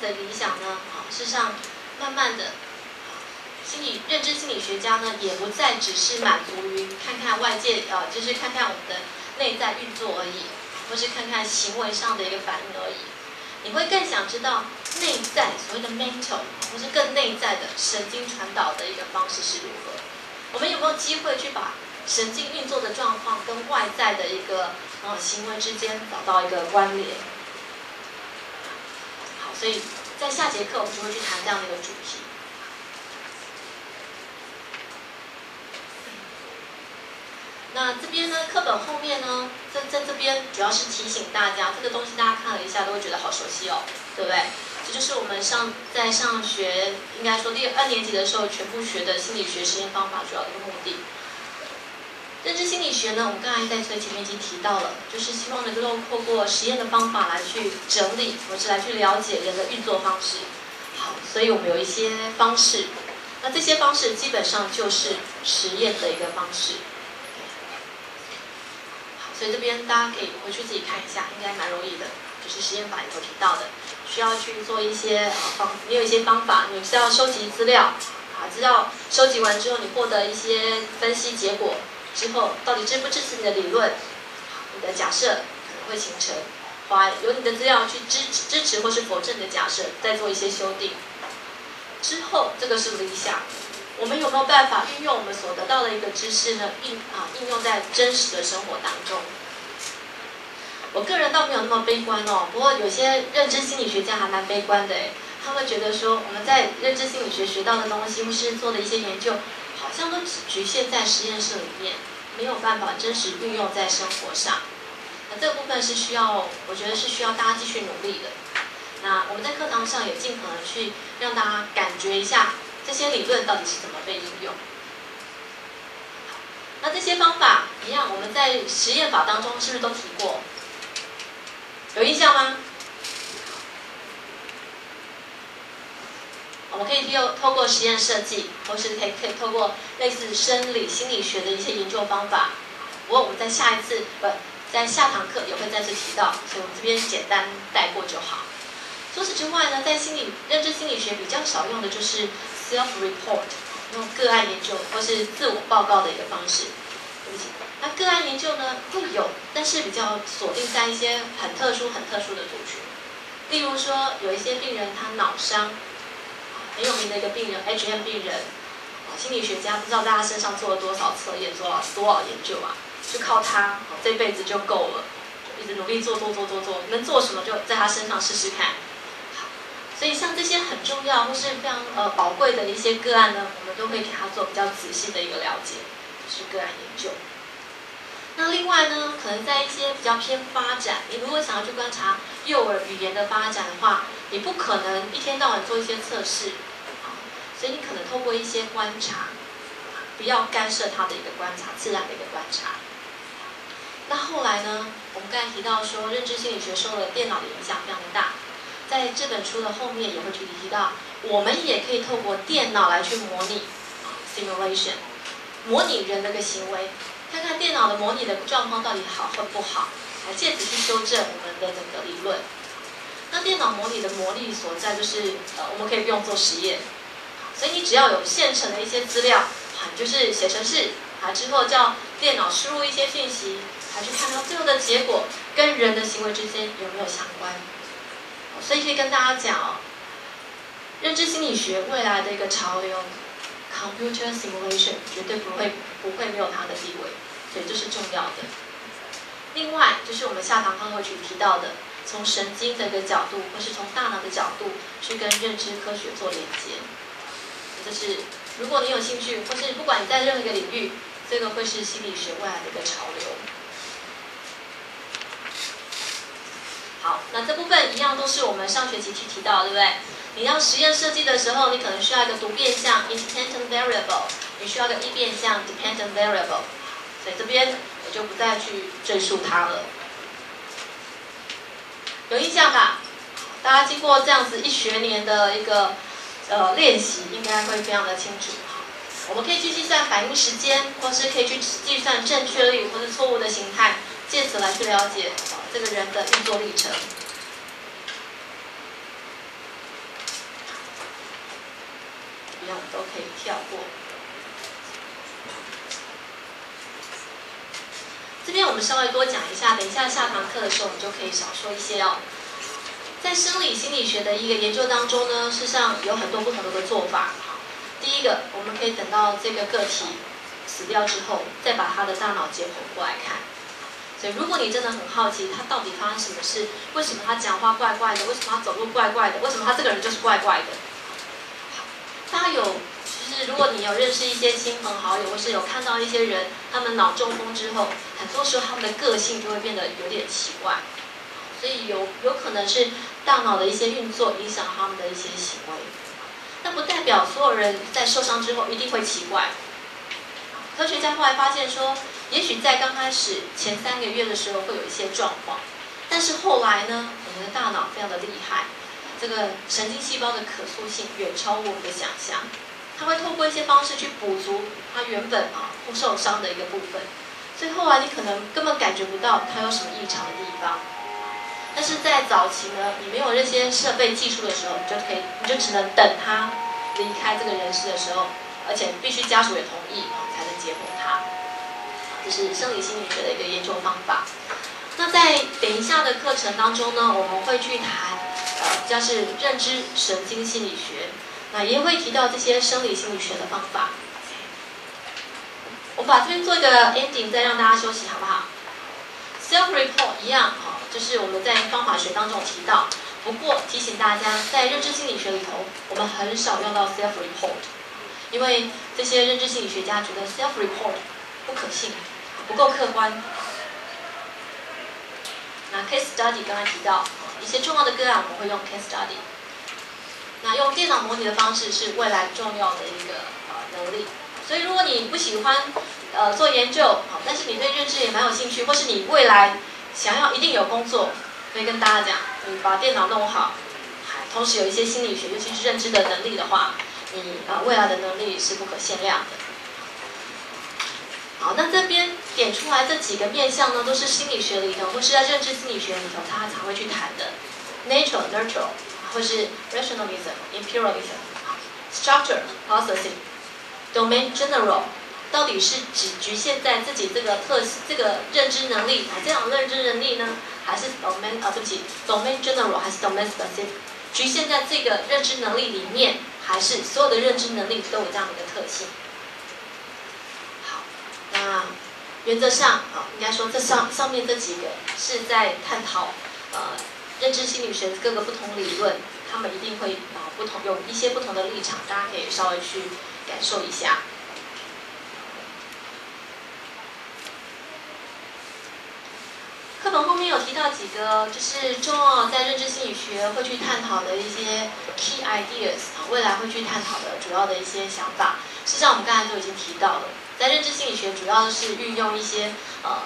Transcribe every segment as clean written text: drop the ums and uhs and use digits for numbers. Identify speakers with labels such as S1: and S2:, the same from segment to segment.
S1: 的理想呢，事实上慢慢的，认知心理学家呢也不再只是满足于看看外界就是看看我们的内在运作而已，或是看看行为上的一个反应而已。你会更想知道内在所谓的 mental， 或是更内在的神经传导的一个方式是如何？我们有没有机会去把神经运作的状况跟外在的一个行为之间找到一个关联？好，所以在下节课我们就会去谈这样的一个主题。那这边呢，课本后面呢，在这边主要是提醒大家，这个东西大家看了一下都会觉得好熟悉哦，对不对？这就是我们在上学，应该说2年级的时候全部学的心理学实验方法主要的一个目的。认知心理学呢，我们刚才在最前面已经提到了，就是希望能够透过实验的方法来去整理，或是来去了解人的运作方式。好，所以我们有一些方式，那这些方式基本上就是实验的一个方式。所以这边大家可以回去自己看一下，应该蛮容易的。就是实验法里头提到的，需要去做一些你有一些方法，你是要收集资料，资料收集完之后，你获得一些分析结果之后，到底支不支持你的理论？你的假设可能会形成，由你的资料去支持或是否证你的假设，再做一些修订。之后这个是理想。我们有没有办法运用我们所得到的一个知识呢？应用在真实的生活当中？我个人倒没有那么悲观哦，不过有些认知心理学家还蛮悲观的诶，他们觉得说我们在认知心理学学到的东西或是做的一些研究，好像都只局限在实验室里面，没有办法真实运用在生活上。那这个部分是我觉得是需要大家继续努力的。那我们在课堂上也尽可能去让大家感觉一下。这些理论到底是怎么被应用？那这些方法一样，我们在实验法当中是不是都提过？有印象吗？我们可以透过实验设计，或是可以透过类似生理心理学的一些研究方法。不过我们在在下堂课也会再次提到，所以我们这边简单带过就好。除此之外呢，在认知心理学比较少用的就是 self-report， 用个案研究或是自我报告的一个方式。对不起，那个案研究呢会有，但是比较锁定在一些很特殊的族群。例如说，有一些病人他脑伤，很有名的一个病人 HM 病人，心理学家不知道在他身上做了多少测验，做了多少研究啊，就靠他这辈子就够了，就一直努力做，能做什么就在他身上试试看。所以像这些很重要或是非常宝贵的一些个案呢，我们都会给他做比较仔细的一个了解，就是个案研究。那另外呢，可能在一些比较偏发展，你如果想要去观察幼儿语言的发展的话，你不可能一天到晚做一些测试，所以你可能透过一些观察，不要干涉他的一个观察，自然的一个观察。那后来呢，我们刚才提到说，认知心理学受了电脑的影响非常的大。在这本书的后面也会去提到，我们也可以透过电脑来去模拟 simulation， 模拟人的一个行为，看看电脑的模拟的状况到底好或不好，来借此去修正我们的整个理论。那电脑模拟的魔力所在就是我们可以不用做实验，所以你只要有现成的一些资料，就是写程式，之后叫电脑输入一些讯息，去看到最后的结果跟人的行为之间有没有相关。所以可以跟大家讲认知心理学未来的一个潮流 ，computer simulation 绝对不会没有它的地位，所以这是重要的。另外就是我们下堂课会去提到的，从神经的一个角度，或是从大脑的角度去跟认知科学做连接。这是如果你有兴趣，或是不管你在任何一个领域，这个会是心理学未来的一个潮流。好，那这部分一样都是我们上学期去提到的，对不对？你要实验设计的时候，你可能需要一个独变项 independent variable， 你需要一个异变项 dependent variable， 所以这边我就不再去赘述它了。有印象吧？大家经过这样子1学年的一个练习，应该会非常的清楚。我们可以去计算反应时间，或是可以去计算正确率或是错误的形态，借此来去了解这个人的运作历程。边我们都可以跳过。这边我们稍微多讲一下，等一下下堂课的时候，我们就可以少说一些哦。在生理心理学的一个研究当中呢，事实上有很多不同的做法。第一个，我们可以等到这个个体死掉之后，再把他的大脑解剖过来看。所以，如果你真的很好奇他到底发生什么事，为什么他讲话怪怪的，为什么他走路怪怪的，为什么他这个人就是怪怪的？好，大家有，就是如果你有认识一些亲朋好友，或是有看到一些人，他们脑中风之后，很多时候他们的个性就会变得有点奇怪。所以有可能是大脑的一些运作影响他们的一些行为，但不代表所有人在受伤之后一定会奇怪。科学家后来发现说，也许在刚开始前3个月的时候会有一些状况，但是后来呢，我们的大脑非常的厉害，这个神经细胞的可塑性远超我们的想象，它会透过一些方式去补足它原本受伤的一个部分，所以后来你可能根本感觉不到它有什么异常的地方。但是在早期呢，你没有这些设备技术的时候，你就只能等他离开这个人世的时候，而且必须家属也同意才能解剖他。这是生理心理学的一个研究方法。那在等一下的课程当中呢，我们会去谈比较是认知神经心理学，那也会提到这些生理心理学的方法。我把这边做一个 ending， 再让大家休息好不好？ Self-report 一样就是我们在方法学当中提到，不过提醒大家，在认知心理学里头，我们很少用到 self-report， 因为这些认知心理学家觉得 self-report 不可信，不够客观。那 case study 刚才提到一些重要的个案，我们会用 case study。那用电脑模拟的方式是未来重要的一个能力。所以如果你不喜欢做研究，但是你对认知也蛮有兴趣，或是你未来想要一定有工作，可以跟大家讲，你把电脑弄好，同时有一些心理学，尤其是认知的能力的话，你未来的能力是不可限量的。好，那这边点出来这几个面向呢，都是心理学里头，或是在认知心理学里头，它常会去谈的 ，natural， 或是 rationalism、empiricism、structure、processing、domain general。到底是只局限在自己这个认知能力这样认知能力呢，还是 domain general 还是 domain specific？ 局限在这个认知能力里面，还是所有的认知能力都有这样的一个特性？好，那原则上应该说这上面这几个是在探讨认知心理学各个不同理论，他们一定会有一些不同的立场，大家可以稍微去感受一下。课本后面有提到几个，就是重要在认知心理学会去探讨的一些 key ideas， 未来会去探讨的主要的一些想法。实际上我们刚才都已经提到了，在认知心理学主要是运用一些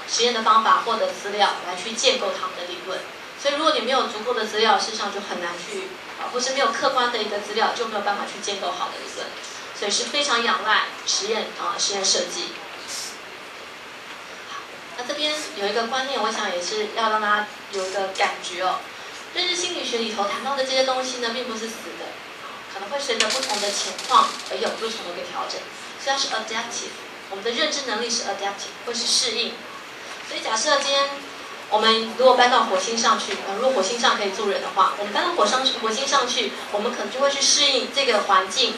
S1: 实验的方法或者资料来去建构他们的理论。所以如果你没有足够的资料，事实上就很难去或是没有客观的一个资料，就没有办法去建构好的理论。所以是非常仰赖实验设计。那这边有一个观念，我想也是要让大家有一个感觉哦。认知心理学里头谈到的这些东西呢，并不是死的，可能会随着不同的情况而有不同的一个调整。所以它是 adaptive， 我们的认知能力是 adaptive， 会是适应。所以假设今天我们如果搬到火星上去，如果火星上可以住人的话，我们搬到火星上去，我们可能就会去适应这个环境，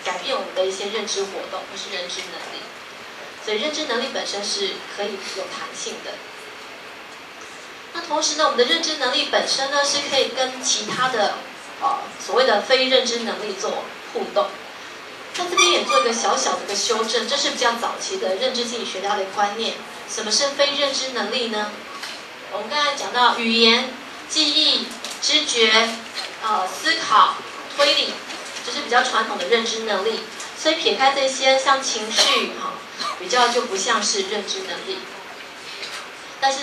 S1: 改变我们的一些认知活动或是认知能力。所以认知能力本身是可以有弹性的。那同时呢，我们的认知能力本身呢是可以跟其他的所谓的非认知能力做互动。在这边也做一个小小的一个修正，这是比较早期的认知心理学家的观念。什么是非认知能力呢？我们刚才讲到语言、记忆、知觉、思考、推理，这是比较传统的认知能力。所以撇开这些，像情绪比较就不像是认知能力。但是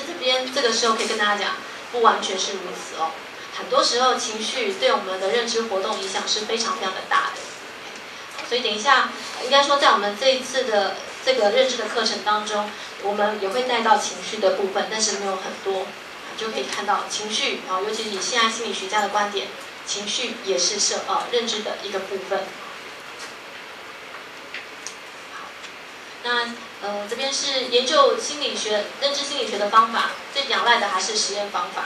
S1: 这个时候可以跟大家讲，不完全是如此哦。很多时候情绪对我们的认知活动影响是非常非常的大的。所以等一下，应该说在我们这一次的这个认知的课程当中，我们也会带到情绪的部分，但是没有很多，就可以看到情绪尤其是以现在心理学家的观点，情绪也是认知的一个部分。那这边是研究心理学、认知心理学的方法，最仰赖的还是实验方法。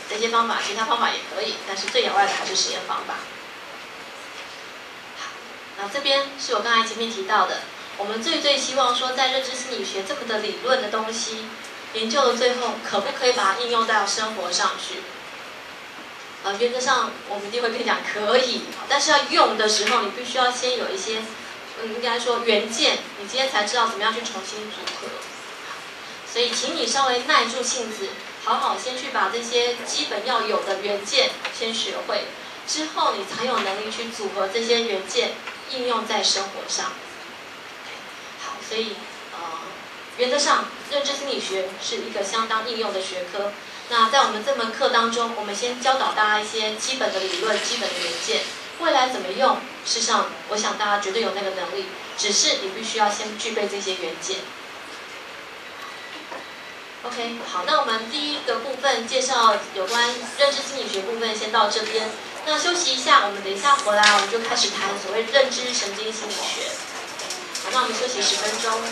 S1: 这些方法，其他方法也可以，但是最仰赖的还是实验方法。好，那这边是我刚才前面提到的，我们最希望说，在认知心理学这么的理论的东西，研究的最后可不可以把它应用到生活上去？原则上我们一定会跟你讲可以，但是要用的时候，你必须要先有一些，应该说原件，你今天才知道怎么样去重新组合。所以，请你稍微耐住性子，好好先去把这些基本要有的原件先学会，之后你才有能力去组合这些原件应用在生活上。好，所以原则上认知心理学是一个相当应用的学科。那在我们这门课当中，我们先教导大家一些基本的理论、基本的原件，未来怎么用，事实上我想大家绝对有那个能力，只是你必须要先具备这些原件。OK， 好，那我们第一个部分介绍有关认知心理学部分先到这边。那休息一下，我们等一下回来，我们就开始谈所谓认知神经心理学。好，那我们休息10分钟。